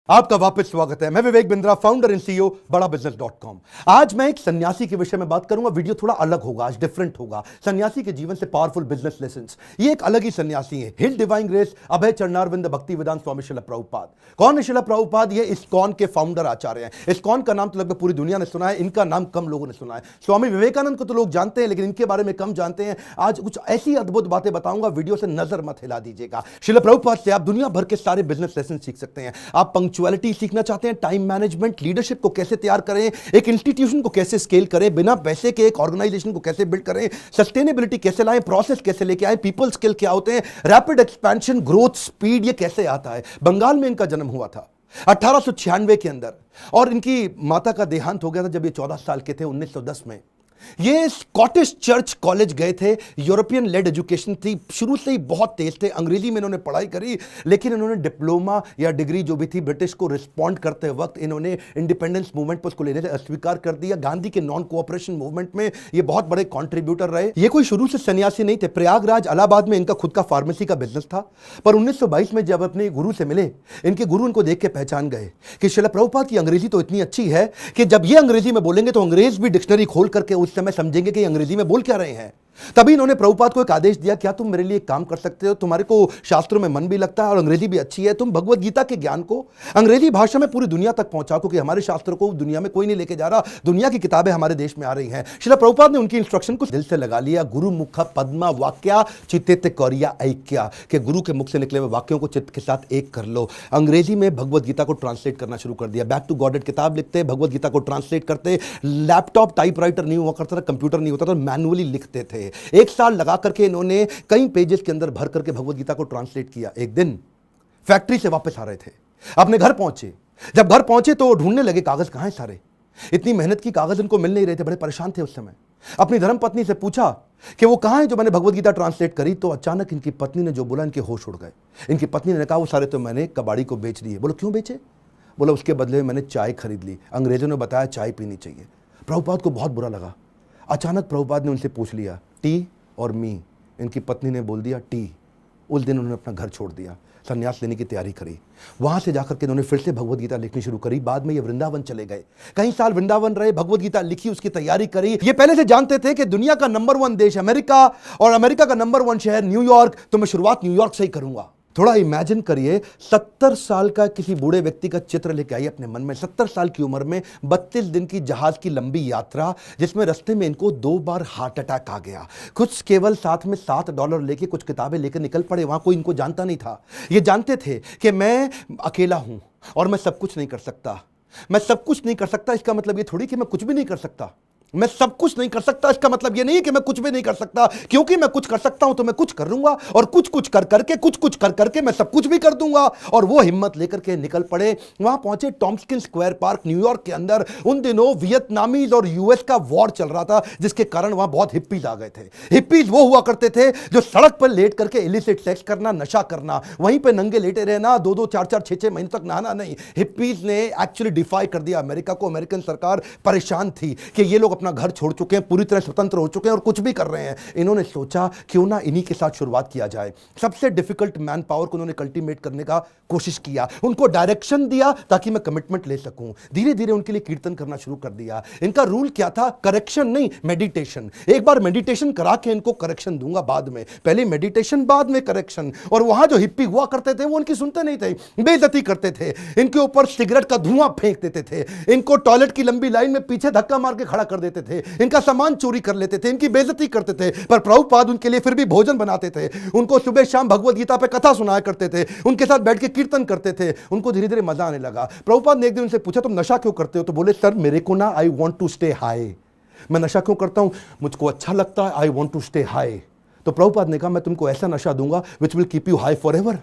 आपका वापस स्वागत है। मैं Vivek Bindra, founder and CEO बड़ा बिजनेस .com। आज मैं एक सन्यासी के विषय में बात करूंगा। वीडियो थोड़ा अलग होगा, आज डिफरेंट होगा। सन्यासी के जीवन से पावरफुल बिजनेस लेसन्स। ये एक अलग ही सन्यासी है। हिल डिवाइन ग्रेस अभय चरणारविंद भक्ति वेदांत स्वामी श्रील प्रभुपाद। कौन है श्रील प्रभुपाद? ये इस्कॉन के फाउंडर आचार्य हैं। इस्कॉन का नाम तो लगभग पूरी दुनिया ने सुना है, इनका नाम कम लोगों ने सुना है। स्वामी विवेकानंद को तो लोग जानते हैं, लेकिन इनके बारे में कम जानते हैं। आज कुछ ऐसी अद्भुत बातें बताऊंगा, वीडियो से नजर मत हिला दीजिएगा। श्रील प्रभुपाद से आप दुनिया भर के सारे बिजनेस लेसन सीख सकते हैं। आप पंक्चुअलिटी सीखना चाहते हैं, टाइम मैनेजमेंट, लीडरशिप को कैसे तैयार करें, एक इंस्टीट्यूशन को कैसे स्केल करें, बिना पैसे के एक ऑर्गेनाइजेशन को कैसे बिल्ड करें, सस्टेनेबिलिटी कैसे लाएं, प्रोसेस कैसे लेके आए, पीपल स्किल क्या होते हैं, रैपिड एक्सपेंशन, ग्रोथ, स्पीड, ये कैसे आता है। बंगाल में इनका जन्म हुआ था 1896 के अंदर, और इनकी माता का देहांत हो गया था जब ये 14 साल के थे, 1910 में। ये स्कॉटिश चर्च कॉलेज गए थे। यूरोपियन लेड एजुकेशन थी, शुरू से ही बहुत तेज थे। अंग्रेजी में इन्होंने पढ़ाई करी, लेकिन इन्होंने डिप्लोमा या डिग्री जो भी थी ब्रिटिश को रिस्पॉन्ड करते वक्त इन्होंने इंडिपेंडेंस मूवमेंट पर उसको लेने से अस्वीकार कर दिया। गांधी के नॉन कोऑपरेशन मूवमेंट में ये बहुत बड़े कॉन्ट्रीब्यूटर रहे। ये कोई शुरू से सन्यासी नहीं थे। प्रयागराज इलाहाबाद में इनका खुद का फार्मेसी का बिजनेस था, पर 1922 में जब अपने गुरु से मिले, इनके गुरु इनको देख के पहचान गए कि श्रील प्रभुपाद की अंग्रेजी तो इतनी अच्छी है कि जब ये अंग्रेजी में बोलेंगे तो अंग्रेज भी डिक्शनरी खोल करके उस समय समझेंगे कि अंग्रेजी में बोल क्या रहे हैं। तभी इन्होंने प्रभुपाद को एक आदेश दिया, क्या तुम मेरे लिए एक काम कर सकते हो? तुम्हारे को शास्त्रों में मन भी लगता है और अंग्रेजी भी अच्छी है, तुम भगवत गीता के ज्ञान को अंग्रेजी भाषा में पूरी दुनिया तक पहुंचाओ, क्योंकि हमारे शास्त्रों को दुनिया में कोई नहीं लेके जा रहा। दुनिया की किताबें हमारे देश में आ रही हैं। श्रील प्रभुपाद ने उनकी इंस्ट्रक्शन को दिल से लगा लिया। गुरु मुख पद्मा वाक्या चित्ते कौरिया ऐक्या, के गुरु के मुख से निकले हुए वाक्यों को चित्त के साथ एक कर लो। अंग्रेजी में भगवत गीता को ट्रांसलेट करना शुरू कर दिया। बैक टू गॉडेड किताब लिखते, भगवत गीता को ट्रांसलेट करते। लैपटॉप टाइपराइटर नहीं हुआ करता था, कंप्यूटर नहीं होता था, मैनुअली लिखते थे। एक साल लगा करके इन्होंने कई पेजेस के अंदर भर करके भगवत गीता को ट्रांसलेट किया। एक दिन फैक्ट्री से वापस आ रहे थे, अपने घर पहुंचे। जब घर पहुंचे तो ढूंढने लगे कागज कहां हैं सारे। इतनी मेहनत की, कागज इनको मिल नहीं रहे थे, बड़े परेशान थे उस समय। अपनी धर्मपत्नी से पूछा कि वो कहां है जो मैंने भगवत गीता ट्रांसलेट करी। तो अचानक इनकी पत्नी ने जो बोला, इनके होश उड़ गए। इनकी पत्नी ने कहा, वो सारे तो मैंने कबाड़ी को बेच दिए। बोलो क्यों बेचे? बोला उसके बदले में मैंने चाय खरीद ली, अंग्रेजों ने बताया चाय पीनी चाहिए। प्रभुपाद को बहुत बुरा लगा। अचानक प्रभुपाद ने उनसे पूछ लिया, टी और मी? इनकी पत्नी ने बोल दिया टी। उस दिन उन्होंने अपना घर छोड़ दिया, संन्यास लेने की तैयारी करी। वहां से जाकर के इन्होंने फिर से भगवत गीता लिखनी शुरू करी। बाद में ये वृंदावन चले गए, कई साल वृंदावन रहे, भगवत गीता लिखी, उसकी तैयारी करी। ये पहले से जानते थे कि दुनिया का नंबर 1 देश अमेरिका और अमेरिका का नंबर 1 शहर न्यूयॉर्क, तो मैं शुरुआत न्यूयॉर्क से ही करूंगा। थोड़ा इमेजिन करिए, 70 साल का किसी बूढ़े व्यक्ति का चित्र लेके आइए अपने मन में। 70 साल की उम्र में 32 दिन की जहाज की लंबी यात्रा, जिसमें रास्ते में इनको 2 बार हार्ट अटैक आ गया। कुछ केवल साथ में $7 लेके कुछ किताबें लेकर निकल पड़े। वहां कोई इनको जानता नहीं था। ये जानते थे कि मैं अकेला हूं और मैं सब कुछ नहीं कर सकता। मैं सब कुछ नहीं कर सकता इसका मतलब ये थोड़ी कि मैं कुछ भी नहीं कर सकता। मैं सब कुछ नहीं कर सकता इसका मतलब यह नहीं कि मैं कुछ भी नहीं कर सकता, क्योंकि मैं कुछ कर सकता हूं तो मैं कुछ कर लूंगा, और कुछ कुछ कर करके मैं सब कुछ भी कर दूंगा। और वो हिम्मत लेकर के निकल पड़े। वहां पहुंचे टॉम्स्किन स्क्वायर पार्क न्यूयॉर्क के अंदर। उन दिनों वियतनामीज और यूएस का वॉर चल रहा था, जिसके कारण वहां बहुत हिप्पीज आ गए थे। हिप्पीज वो हुआ करते थे जो सड़क पर लेट करके इलिसिट सेक्स करना, नशा करना, वहीं पर नंगे लेटे रहना, 2-2, 4-4, 6-6 महीने तक नहाना नहीं। हिप्पीज ने एक्चुअली डिफाई कर दिया अमेरिका को। अमेरिकन सरकार परेशान थी कि ये लोग अपना घर छोड़ चुके हैं, पूरी तरह स्वतंत्र हो चुके हैं और कुछ भी कर रहे हैं। इन्होंने सोचा क्यों ना इन्हीं के साथ शुरुआत किया जाए। सबसे डिफिकल्ट मैन पावर को उन्होंने कल्टीमेट करने का कोशिश किया, उनको डायरेक्शन दिया ताकि मैं कमिटमेंट ले सकूं। धीरे धीरे उनके लिए कीर्तन करना शुरू कर दिया। इनका रूल क्या था? करेक्शन नहीं, मेडिटेशन। एक बार मेडिटेशन करा के इनको करेक्शन दूंगा बाद में, पहले मेडिटेशन बाद में करेक्शन। और वहां जो हिप्पी हुआ करते थे वो उनकी सुनते नहीं थे, बेइज्जती करते थे, इनके ऊपर सिगरेट का धुआं फेंक देते थे, इनको टॉयलेट की लंबी लाइन में पीछे धक्का मार के खड़ा कर देते थे, इनका सामान चोरी कर लेते थे, इनकी बेइज्जती करते थे। पर प्रभुपाद उनके लिए फिर भी भोजन बनाते थे, उनको सुबह शाम भगवत गीता पे कथा सुनाया करते थे, उनके साथ बैठ के कीर्तन करते थे। उनको धीरे धीरे मजा आने लगा। प्रभुपाद ने एक दिन उनसे पूछा, तुम नशा क्यों करते हो? तो बोले, सर मेरे को ना, I want to stay high. मैं नशा क्यों करता हूं? मुझको अच्छा लगता है, I want to stay high. तो प्रभुपाद ने कहा, मैं तुमको ऐसा नशा दूंगा which will keep you high forever.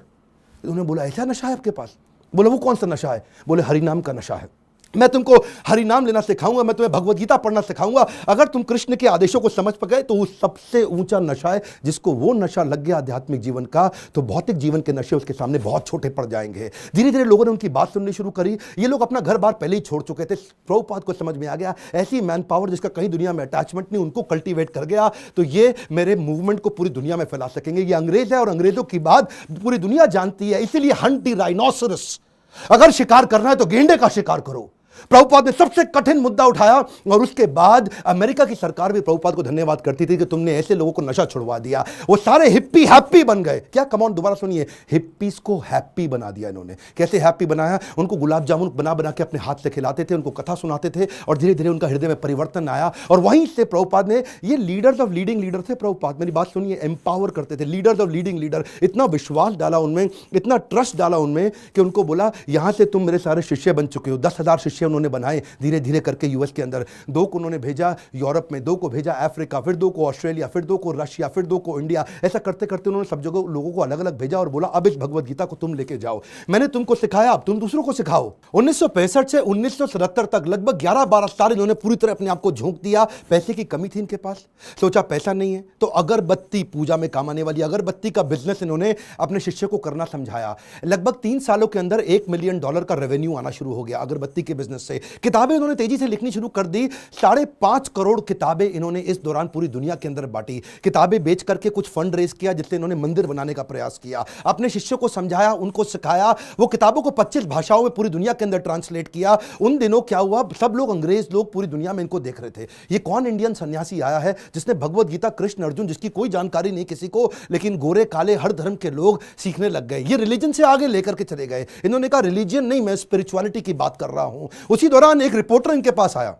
उन्होंने बोला, ऐसा नशा है आपके पास? बोले, वो कौन सा नशा है? बोले, हरिनाम का नशा है। मैं तुमको हरि नाम लेना सिखाऊंगा, मैं तुम्हें भगवत गीता पढ़ना सिखाऊंगा। अगर तुम कृष्ण के आदेशों को समझ गए तो वो सबसे ऊंचा नशा है। जिसको वो नशा लग गया आध्यात्मिक जीवन का, तो भौतिक जीवन के नशे उसके सामने बहुत छोटे पड़ जाएंगे। धीरे धीरे लोगों ने उनकी बात सुननी शुरू करी। ये लोग अपना घर बार पहले ही छोड़ चुके थे। प्रभुपाद को समझ में आ गया ऐसी मैन पावर जिसका कहीं दुनिया में अटैचमेंट नहीं, उनको कल्टीवेट कर गया तो ये मेरे मूवमेंट को पूरी दुनिया में फैला सकेंगे। ये अंग्रेज है और अंग्रेजों की बात पूरी दुनिया जानती है, इसीलिए हंट द राइनोसरस अगर शिकार करना है तो गेंडे का शिकार करो। प्रभुपाद ने सबसे कठिन मुद्दा उठाया और उसके बाद अमेरिका की सरकार भी प्रभुपाद को धन्यवाद करती थी कि तुमने ऐसे लोगों को नशा छुड़वा दिया। वो सारे हिप्पी हैप्पी बन गए। क्या, कम ऑन, दोबारा सुनिए, हिप्पीज को हैप्पी बना दिया इन्होंने। कैसे हैप्पी बनाया? उनको गुलाब जामुन बना बना के अपने हाथ से खिलाते थे, उनको कथा सुनाते थे और धीरे धीरे उनका हृदय में परिवर्तन आया। और वहीं से प्रभुपाद ने, ये लीडर्स ऑफ लीडिंग लीडर थे प्रभुपाद, मेरी बात सुनिए, एम्पावर करते थे, लीडर्स ऑफ लीडिंग लीडर। इतना विश्वास डाला उनमें, इतना ट्रस्ट डाला उनमें कि उनको बोला यहां से तुम मेरे सारे शिष्य बन चुके हो। 10,000 शिष्य उन्होंने बनाए धीरे धीरे करके यूएस के अंदर। 2 को उन्होंने भेजा यूरोप में, 2 को भेजा अफ्रीका, फिर 2 को ऑस्ट्रेलिया, फिर 2 को रशिया, फिर 2 को इंडिया। ऐसा करते करते उन्होंने सब जगह लोगों को अलग अलग भेजा और बोला अब इस भगवत गीता को तुम लेके जाओ। मैंने तुमको सिखाया, अब तुम दूसरों को सिखाओ। 1965 से 1977 तक लगभग 11-12 साल इन्होंने पूरी तरह अपने आप को झोंक दिया। पैसे की कमी थी इनके पास, सोचा पैसा नहीं है तो अगरबत्ती, पूजा में काम आने वाली अगरबत्ती का बिजनेस इन्होंने अपने शिष्य को करना समझाया। लगभग 3 सालों के अंदर $1 मिलियन का रेवेन्यू आना शुरू हो गया अगरबत्ती के बिजनेस से। किताबें इन्होंने तेजी से लिखनी शुरू कर दी। 5.5 करोड़ किताबें इन्होंने इस दौरान पूरी दुनिया के अंदर बांटी। किताबें बेच करके कुछ फंड रेज किया जिससे इन्होंने मंदिर बनाने का प्रयास किया। अपने शिष्यों को समझाया, उनको सिखाया। वो किताबों को 25 भाषाओं में पूरी दुनिया के अंदर ट्रांसलेट किया। उन दिनों क्या हुआ, सब लोग, अंग्रेज लोग पूरी दुनिया में इनको देख रहे थे। ये कौन इंडियन सन्यासी आया है जिसने भगवत गीता, कृष्ण अर्जुन, जिसकी कोई जानकारी नहीं किसी को, लेकिन गोरे काले हर धर्म के लोग सीखने लग गए। ये रिलीजन से आगे लेकर के चले गए। इन्होंने कहा रिलीजन नहीं, मैं स्पिरिचुअलिटी की बात कर रहा हूं। उसी दौरान एक रिपोर्टर इनके पास आया,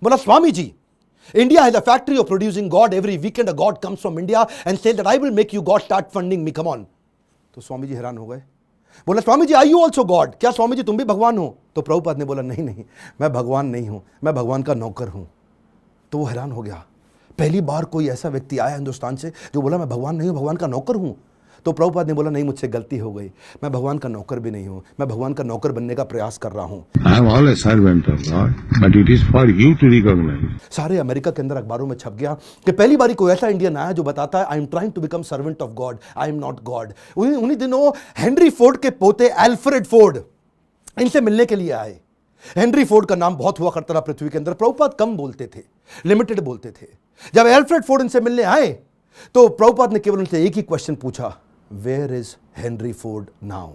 बोला Swami ji, India has a factory of producing God. Every weekend a God comes from India and says that I will make you God, start funding me, come on. तो स्वामी जी हैरान हो गए। बोला Swami ji, are you also God? क्या स्वामी जी तुम भी भगवान हो? तो प्रभुपाद ने बोला नहीं नहीं, मैं भगवान नहीं हूं, मैं भगवान का नौकर हूं। तो वो हैरान हो गया। पहली बार कोई ऐसा व्यक्ति आया हिंदुस्तान से जो बोला मैं भगवान नहीं हूं, भगवान का नौकर हूं। तो प्रभुपाद ने बोला नहीं, मुझसे गलती हो गई, मैं भगवान का नौकर भी नहीं हूं, मैं भगवान का नौकर बनने का प्रयास कर रहा हूं। I am all a servant of God, but it is for you to recognize. सारे अमेरिका के अंदर अखबारों में छप गया कि पहली बारी कोई ऐसा इंडियन आया जो बताता है I am trying to become servant of God, I am not God. उन्हीं दिनों हेनरी फोर्ड के पोते एल्फ्रेड फोर्ड इनसे मिलने के लिए आए। हेनरी फोर्ड का नाम बहुत हुआ करता था पृथ्वी के अंदर। प्रभुपाद कम बोलते थे, लिमिटेड बोलते थे। जब एल्फ्रेड फोर्ड इनसे मिलने आए तो प्रभुपाद ने केवल उनसे एक ही क्वेश्चन पूछा, where is Henry Ford now?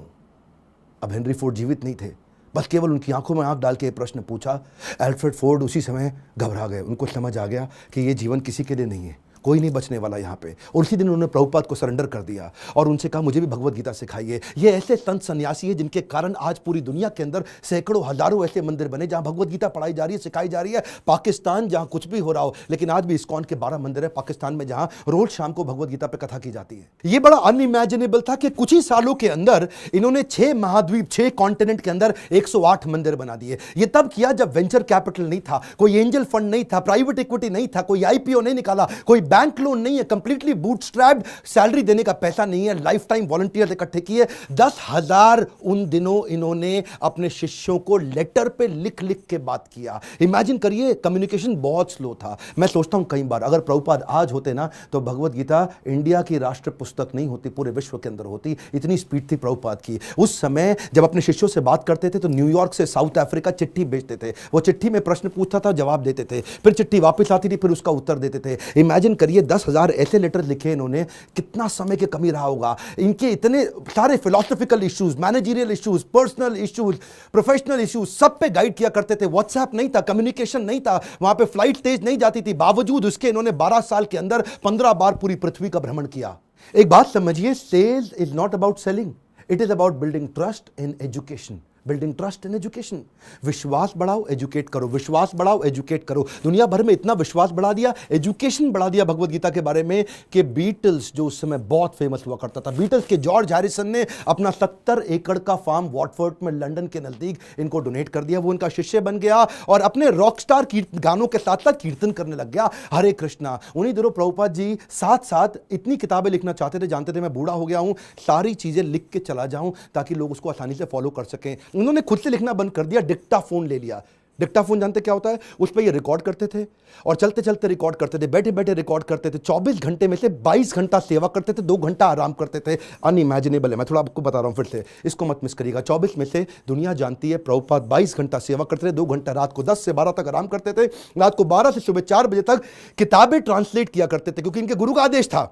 अब हेनरी फोर्ड जीवित नहीं थे, बस केवल उनकी आंखों में आंख डाल के प्रश्न पूछा। एल्फ्रेड फोर्ड उसी समय घबरा गए। उनको समझ आ गया कि ये जीवन किसी के लिए नहीं है, कोई नहीं बचने वाला यहाँ पे। और उसी दिन उन्होंने प्रभुपाद को सरेंडर कर दिया और उनसे कहा मुझे भी भगवत गीता सिखाइए। ये ऐसे संत सन्यासी है जिनके कारण आज पूरी दुनिया के अंदर सैकड़ों हजारों ऐसे मंदिर बने जहां भगवत गीता पढ़ाई जा रही है, सिखाई जा रही है। पाकिस्तान जहां कुछ भी हो रहा हो, लेकिन आज भी इस्कॉन के 12 मंदिर है पाकिस्तान में जहां रोज शाम को भगवत गीता पे कथा की जाती है। ये बड़ा अनइमेजिनेबल था कि कुछ ही सालों के अंदर इन्होंने 6 महाद्वीप, 6 कॉन्टिनेंट के अंदर 108 मंदिर बना दिए। ये तब किया जब वेंचर कैपिटल नहीं था, कोई एंजल फंड नहीं था, प्राइवेट इक्विटी नहीं था, कोई आईपीओ नहीं निकाला, कोई बैंक लोन नहीं है, कंप्लीटली बूटस्ट्रैप्ड, सैलरी देने का पैसा नहीं है, लाइफ टाइम वॉलंटियर्स इकट्ठे किए। 10,000 उन दिनों इन्होंने अपने शिष्यों को लेटर पे लिख लिख के बात किया। इमेजिन करिए, कम्युनिकेशन बहुत स्लो था। मैं सोचता हूं कई बार अगर प्रभुपाद आज होते ना तो भगवत गीता इंडिया की राष्ट्र पुस्तक नहीं होती, पूरे विश्व के अंदर होती। इतनी स्पीड थी प्रभुपाद की। उस समय जब अपने शिष्यों से बात करते थे तो न्यूयॉर्क से साउथ अफ्रीका चिट्ठी भेजते थे। वो चिट्ठी में प्रश्न पूछता था, जवाब देते थे, फिर चिट्ठी वापस आती थी, फिर उसका उत्तर देते थे। इमेजिन करिए 10,000 ऐसे लेटर लिखे इन्होंने, कितना समय की कमी रहा होगा। इनके इतने सारे philosophical issues, managerial issues, personal issues, professional issues, सब पे गाइड किया करते थे। व्हाट्सएप नहीं था, कम्युनिकेशन नहीं था, वहां पे फ्लाइट तेज नहीं जाती थी। बावजूद उसके इन्होंने 12 साल के अंदर 15 बार पूरी पृथ्वी का भ्रमण किया। एक बात समझिए, sales is not about selling, it is about building trust in education. Building trust in education. विश्वास बढ़ाओ, एजुकेट करो, विश्वास बढ़ाओ, एजुकेट करो। दुनिया भर में इतना विश्वास बढ़ा दिया, एजुकेशन बढ़ा दिया भगवत गीता के बारे में कि बीटल्स, जो उस समय बहुत फेमस हुआ करता था, बीटल्स के जॉर्ज हैरिसन ने अपना 70 एकड़ का फार्म वॉटफोर्ड में लंदन के नजदीक इनको डोनेट कर दिया। वो इनका शिष्य बन गया और अपने रॉकस्टार गानों के साथ साथ कीर्तन करने लग गया, हरे कृष्णा। उन्हीं दिनों प्रभुपाद जी साथ साथ इतनी किताबें लिखना चाहते थे, जानते थे मैं बूढ़ा हो गया हूं, सारी चीजें लिख के चला जाऊं ताकि लोग उसको आसानी से फॉलो कर सकें। उन्होंने खुद से लिखना बंद कर दिया, डिक्टाफोन ले लिया। डिक्टाफोन जानते क्या होता है? उस पर ये रिकॉर्ड करते थे और चलते चलते रिकॉर्ड करते थे, बैठे बैठे रिकॉर्ड करते थे। 24 घंटे में से 22 घंटा सेवा करते थे, 2 घंटा आराम करते थे। अनइमेजिनेबल है, मैं थोड़ा आपको बता रहा हूं फिर से, इसको मत मिस करिएगा। 24 में से दुनिया जानती है प्रभुपाद 22 घंटा सेवा करते थे, 2 घंटा रात को 10 से 12 तक आराम करते थे, रात को 12 से सुबह 4 बजे तक किताबें ट्रांसलेट किया करते थे, क्योंकि इनके गुरु का आदेश था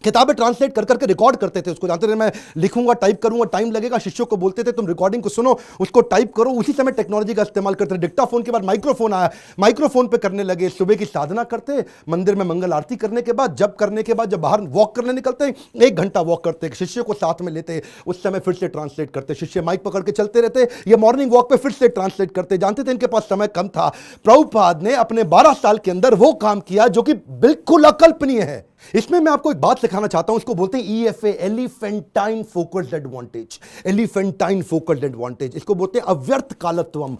किताबें ट्रांसलेट कर करके रिकॉर्ड करते थे उसको, जानते थे मैं लिखूंगा टाइप करूंगा टाइम लगेगा, शिष्यों को बोलते थे तुम रिकॉर्डिंग को सुनो उसको टाइप करो। उसी समय टेक्नोलॉजी का इस्तेमाल करते थे। डिक्टाफोन के बाद माइक्रोफोन आया, माइक्रोफोन पे करने लगे। सुबह की साधना करते, मंदिर में मंगल आरती करने के बाद, जब करने के बाद जब बाहर वॉक करने निकलते 1 घंटा वॉक करते, शिष्य को साथ में लेते, उस समय फिर से ट्रांसलेट करते, शिष्य माइक पकड़ के चलते रहते, ये मॉर्निंग वॉक पे फिर से ट्रांसलेट करते। जानते थे इनके पास समय कम था। प्रभुपाद ने अपने 12 साल के अंदर वो काम किया जो कि बिल्कुल अकल्पनीय है। इसमें मैं आपको एक बात सिखाना चाहता हूं, इसको बोलते हैं EFA, elephantine focused advantage. Elephantine focused advantage, इसको बोलते हैं अव्यर्थ कालत्वम।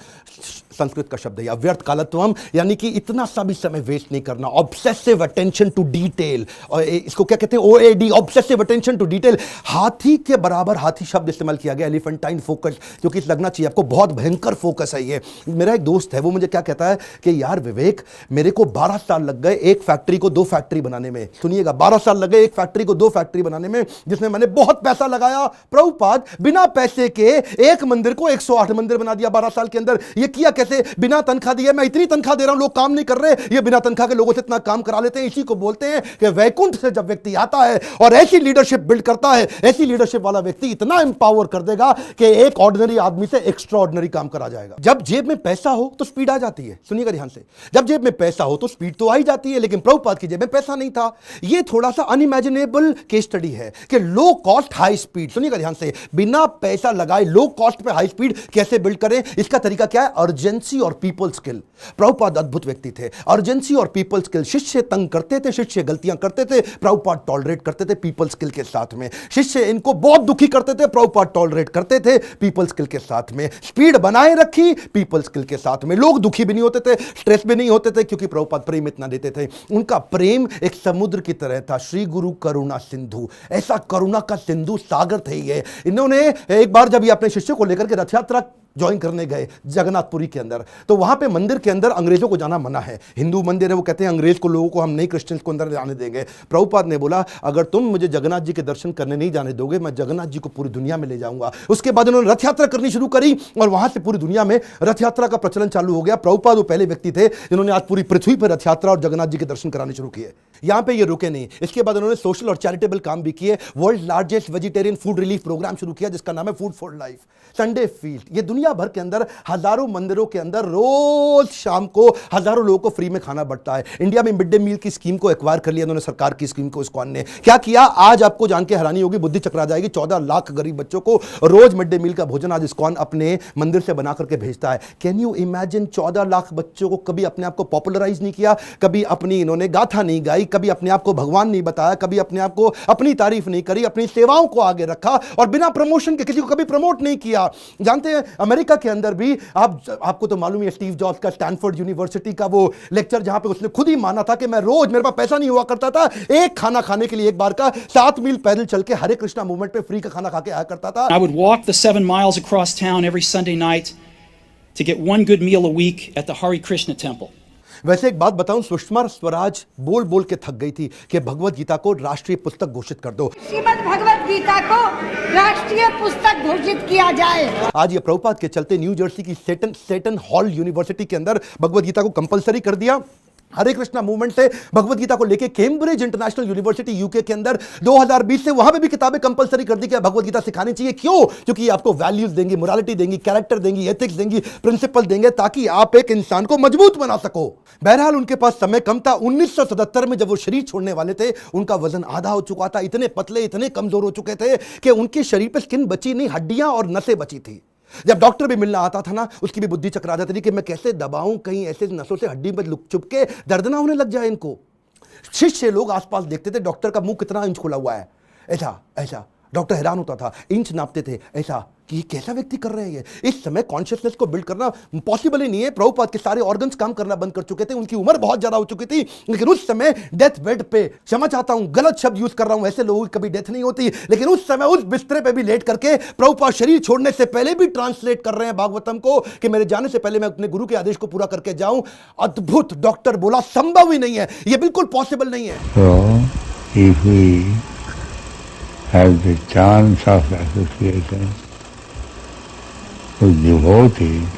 संस्कृत का शब्द है अव्यर्थ कालत्वम, यानी कि इतना सा भी समय वेस्ट नहीं करना, ऑब्सेसिव अटेंशन टू डिटेल। और इसको क्या कहते हैं OAD, obsessive attention to detail. हाथी के बराबर हाथी शब्द इस्तेमाल किया गया, एलिफेंटाइन फोकस, क्योंकि लगना चाहिए आपको बहुत भयंकर फोकस है ये। मेरा एक दोस्त है, वो मुझे क्या कहता है कि यार विवेक, मेरे को 12 साल लग गए एक फैक्ट्री को 2 फैक्ट्री बनाने में। सुनिएगा, 12 साल लगे एक फैक्ट्री को 2 फैक्ट्री बनाने में, जिसमें मैंने बहुत पैसा लगाया। प्रभुपाद बिना पैसे के एक मंदिर को 108 मंदिर बना दिया 12 साल के अंदर। ये किया कैसे? बिना तनख्वाह दिए। मैं इतनी तनख्वाह दे रहा हूं, लोग काम नहीं कर रहे, ये बिना तनख्वाह के लोगों से इतना काम करा लेते हैं। इसी को बोलते हैं कि वैकुंठ से जब व्यक्ति आता है और ऐसी लीडरशिप बिल्ड करता है, ऐसी लीडरशिप वाला व्यक्ति इतना एम्पावर कर देगा कि एक ऑर्डिनरी आदमी से एक्स्ट्रा ऑर्डिनरी काम करा जाएगा। जब जेब में पैसा हो तो स्पीड आ जाती है। सुनिएगा ध्यान से, जब जेब में पैसा हो तो स्पीड तो आ ही जाती है, लेकिन प्रभुपाद की जेब में पैसा नहीं था। ये थोड़ा सा अनइमेजिनेबल केस स्टडी है कि लो कॉस्ट हाई स्पीड। सुनिएगा ध्यान से, बिना पैसा लगाए लो कॉस्ट पे हाई स्पीड कैसे बिल्ड करें? इसका तरीका क्या है? अर्जेंसी और पीपल स्किल। प्रभुपाद अद्भुत व्यक्ति थे। अर्जेंसी और पीपल स्किल। शिष्य तंग करते थे, शिष्य गलतियां करते थे, प्रभुपाद टॉलरेट करते थे पीपल स्किल के साथ में। शिष्य इनको बहुत दुखी करते थे, प्रभुपाद टॉलरेट करते थे पीपल स्किल के साथ में। स्पीड बनाए रखी पीपल स्किल के साथ में। लोग दुखी भी नहीं होते थे, स्ट्रेस भी नहीं होते थे, क्योंकि प्रभुपाद प्रेम इतना देते थे। उनका प्रेम एक समुद्र की तरह था। श्री गुरु करुणा सिंधु, ऐसा करुणा का सिंधु सागर थे ये। इन्होंने एक बार जब ये अपने शिष्यों को लेकर के रथ यात्रा ज्वाइन करने गए जगन्नाथपुरी के अंदर, तो वहां पे मंदिर के अंदर अंग्रेजों को जाना मना है। हिंदू मंदिर है, वो कहते हैं अंग्रेज को, लोगों को हम नहीं, क्रिश्चियंस को अंदर जाने देंगे। प्रभुपाद ने बोला अगर तुम मुझे जगन्नाथ जी के दर्शन करने नहीं जाने दोगे, मैं जगन्नाथ जी को पूरी दुनिया में ले जाऊंगा। उसके बाद उन्होंने रथ यात्रा करनी शुरू करी और वहां से पूरी दुनिया में रथ यात्रा का प्रचलन चालू हो गया। प्रभुपाद वो पहले व्यक्ति थे जिन्होंने आज पूरी पृथ्वी पर रथ यात्रा और जगन्नाथ जी के दर्शन कराने शुरू किए। यहां पे ये रुके नहीं, इसके बाद उन्होंने सोशल और चैरिटेबल काम भी किए। World largest vegetarian food relief programme शुरू किया जिसका नाम है food for life. Sunday feast, ये दुनिया भर के अंदर हजारों मंदिरों के अंदर रोज शाम को हजारों लोगों को फ्री में खाना बढ़ता है। इंडिया में मिड डे मील की स्कीम को एक्वायर कर लिया उन्होंने, सरकार की स्कीम को इस्कॉन ने। क्या किया आज आपको जान के हैरानी होगी, बुद्धि चकरा जाएगी। 14 लाख गरीब बच्चों को रोज मिड डे मील का भोजन आज इस्कॉन अपने मंदिर से बना करके भेजता है। Can you imagine? 14 लाख बच्चों को कभी अपने आप को पॉपुलराइज नहीं किया, कभी अपनी इन्होंने गाथा नहीं गाई, कभी अपने आप को भगवान नहीं बताया, कभी अपने आप को अपनी तारीफ नहीं करी, अपनी सेवाओं को आगे रखा और बिना प्रमोशन के किसी को कभी प्रमोट नहीं किया। जानते हैं अमेरिका के अंदर भी आपको तो मालूम है स्टीव जॉब्स का स्टैनफोर्ड यूनिवर्सिटी का वो लेक्चर, जहां पे उसने खुद ही माना था कि मैं रोज, मेरे पास पैसा नहीं हुआ करता था, एक खाना खाने के लिए एक बार का 7 मील पैदल चल के हरे कृष्णा मूवमेंट पे फ्री का खाना खा के आया करता था। I would walk the 7 miles across town every Sunday night to get one good meal a week at the Hare Krishna temple. वैसे एक बात बताऊं, सुषमा स्वराज बोल बोल के थक गई थी कि भगवत गीता को राष्ट्रीय पुस्तक घोषित कर दो, श्रीमद् भगवत गीता को राष्ट्रीय पुस्तक घोषित किया जाए। आज ये प्रभुपाद के चलते न्यू जर्सी की सेटन हॉल यूनिवर्सिटी के अंदर भगवत गीता को कंपलसरी कर दिया। हरे कृष्णा मूवमेंट से भगवत गीता को लेके कैम्ब्रिज इंटरनेशनल यूनिवर्सिटी यूके के अंदर 2020 से वहां पे भी किताबें कंपलसरी कर दी कि भगवत गीता सिखानी चाहिए। क्यों? क्योंकि ये आपको वैल्यूज देंगी, मोरालिटी देंगी, कैरेक्टर देंगी, एथिक्स देंगी, प्रिंसिपल देंगे, ताकि आप एक इंसान को मजबूत बना सको। बहरहाल उनके पास समय कम था। 1977 में जब वो शरीर छोड़ने वाले थे, उनका वजन आधा हो चुका था, इतने पतले, इतने कमजोर हो चुके थे कि उनके शरीर पे स्किन बची नहीं, हड्डियां और नसें बची थी। जब डॉक्टर भी मिलना आता था ना, उसकी भी बुद्धि चकरा जाती थी कि मैं कैसे दबाऊं, कहीं ऐसे नसों से हड्डी में लुक चुप के दर्द ना होने लग जाए इनको। शिष्य लोग आसपास देखते थे डॉक्टर का मुंह कितना इंच खुला हुआ है, ऐसा ऐसा। डॉक्टर हैरान होता था, इंच नापते थे ऐसा कि ये कैसा व्यक्ति कर रहे हैं ये। इस समय कॉन्शियसनेस को बिल्ड करना पॉसिबल ही नहीं है। प्रभुपाद के सारे ऑर्गन्स काम करना बंद कर चुके थे, उनकी उम्र बहुत ज्यादा हो चुकी थी, लेकिन उस समय डेथ बेड पे, क्षमा चाहता हूं गलत शब्द यूज कर रहा हूं, ऐसे लोगों की कभी डेथ नहीं होती, लेकिन उस समय उस बिस्तरे पे भी लेट करके प्रभुपाद शरीर छोड़ने से पहले भी ट्रांसलेट कर रहे हैं भागवतम को कि मेरे जाने से पहले मैं अपने गुरु के आदेश को पूरा करके जाऊं। अद्भुत। डॉक्टर बोला संभव ही नहीं है, ये बिल्कुल पॉसिबल नहीं है। So, if we have the chance of association with devotees,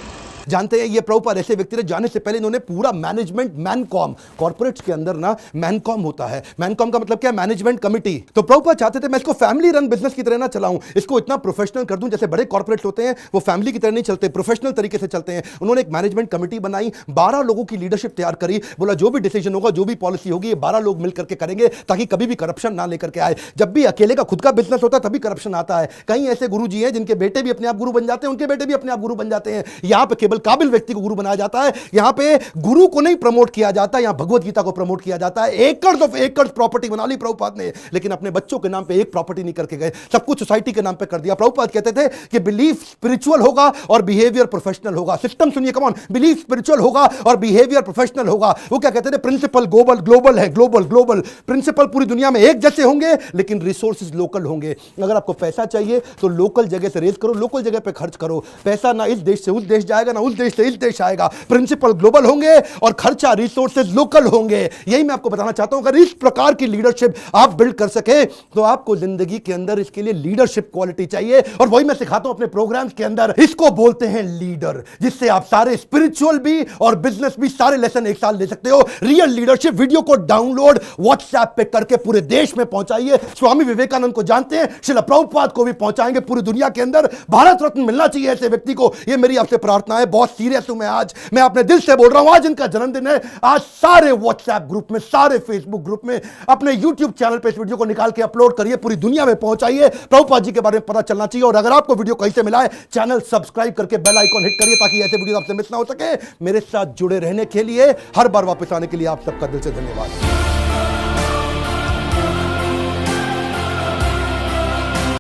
जानते हैं ये प्रभुपाद ऐसे व्यक्ति थे, जाने से पहले इन्होंने पूरा मैनेजमेंट मैनकॉम, कॉर्पोरेट्स के अंदर ना मैनकॉम होता है, मैनकॉम का मतलब क्या, मैनेजमेंट कमिटी। तो प्रभुपाद चाहते थे मैं इसको फैमिली रन बिजनेस की तरह ना चलाऊं, इसको इतना प्रोफेशनल कर दूं, जैसे बड़े कॉर्पोरेट्स होते हैं वो फैमिली की तरह नहीं चलते, प्रोफेशनल तरीके से चलते हैं। उन्होंने एक मैनेजमेंट कमिटी बनाई, 12 लोगों की लीडरशिप तैयार करी, बोला जो भी डिसीजन होगा, जो भी पॉलिसी होगी, ये 12 लोग मिलकर के करेंगे, ताकि कभी भी करप्शन ना लेकर के आए। जब भी अकेले का खुद का बिजनेस होता है तभी करप्शन आता है। कई ऐसे गुरुजी हैं जिनके बेटे भी अपने आप गुरु बन जाते हैं, उनके बेटे भी अपने आप गुरु बन जाते हैं। यहां पे केवल काबिल व्यक्ति को गुरु बनाया जाता है, यहां पे गुरु को नहीं प्रमोट किया जाता, यहां भगवत गीता को प्रमोट किया जाता है। एकर्स ऑफ एकर्स प्रॉपर्टी बना ली प्रभुपाद ने, लेकिन अपने बच्चों के नाम पे एक प्रॉपर्टी नहीं करके गए, सब कुछ सोसाइटी के नाम पे कर दिया। प्रभुपाद कहते थे कि बिलीफ स्पिरिचुअल होगा और बिहेवियर प्रोफेशनल होगा। सिस्टम सुनिए, कम ऑन, बिलीफ स्पिरिचुअल होगा और बिहेवियर प्रोफेशनल होगा। वो क्या कहते थे, प्रिंसिपल ग्लोबल है, ग्लोबल प्रिंसिपल पूरी दुनिया में एक जैसे होंगे, लेकिन रिसोर्सेज लोकल होंगे। अगर आपको पैसा चाहिए तो लोकल जगह से रेज करो, लोकल जगह पे खर्च करो। पैसा ना इस देश से उस देश जाएगा, ना उस देश से इस देश आएगा। प्रिंसिपल ग्लोबल होंगे और खर्चा रिसोर्सेज लोकल होंगे। यही मैं आपको बताना चाहता हूं। अगर इस प्रकार की लीडरशिप आप बिल्ड कर सके तो आपको जिंदगी के अंदर इसके लिए लीडरशिप क्वालिटी चाहिए, और वही मैं सिखाता हूं अपने प्रोग्राम्स के अंदर। इसको बोलते हैं लीडर, जिससे आप सारे स्पिरिचुअल भी और बिजनेस भी सारे लेसन एक साल ले सकते हो। रियल लीडरशिप वीडियो को डाउनलोड व्हाट्सएप पे करके पूरे देश में पहुंचाइए। स्वामी विवेकानंद को जानते हैं, श्रील प्रभुपाद को भी पहुंचाएंगे पूरी दुनिया के अंदर। भारत रत्न मिलना चाहिए ऐसे व्यक्ति को, ये मेरी आपसे प्रार्थना है। बहुत सीरियस हूं मैं आज, मैं अपने दिल से बोल रहा हूं। आज इनका जन्मदिन है। आज सारे व्हाट्सएप ग्रुप में, सारे फेसबुक ग्रुप में, अपने यूट्यूब चैनल पे इस वीडियो को निकाल के अपलोड करिए, पूरी दुनिया में पहुंचाइए। प्रभुपाद जी के बारे में पता चलना चाहिए। और अगर आपको वीडियो कहीं से मिला है, चैनल सब्सक्राइब करके बेल आइकॉन हिट करिए, ताकि ऐसे वीडियो आपसे मिस ना हो सके। मेरे साथ जुड़े रहने के लिए, हर बार वापस आने के लिए आप सबका दिल से धन्यवाद।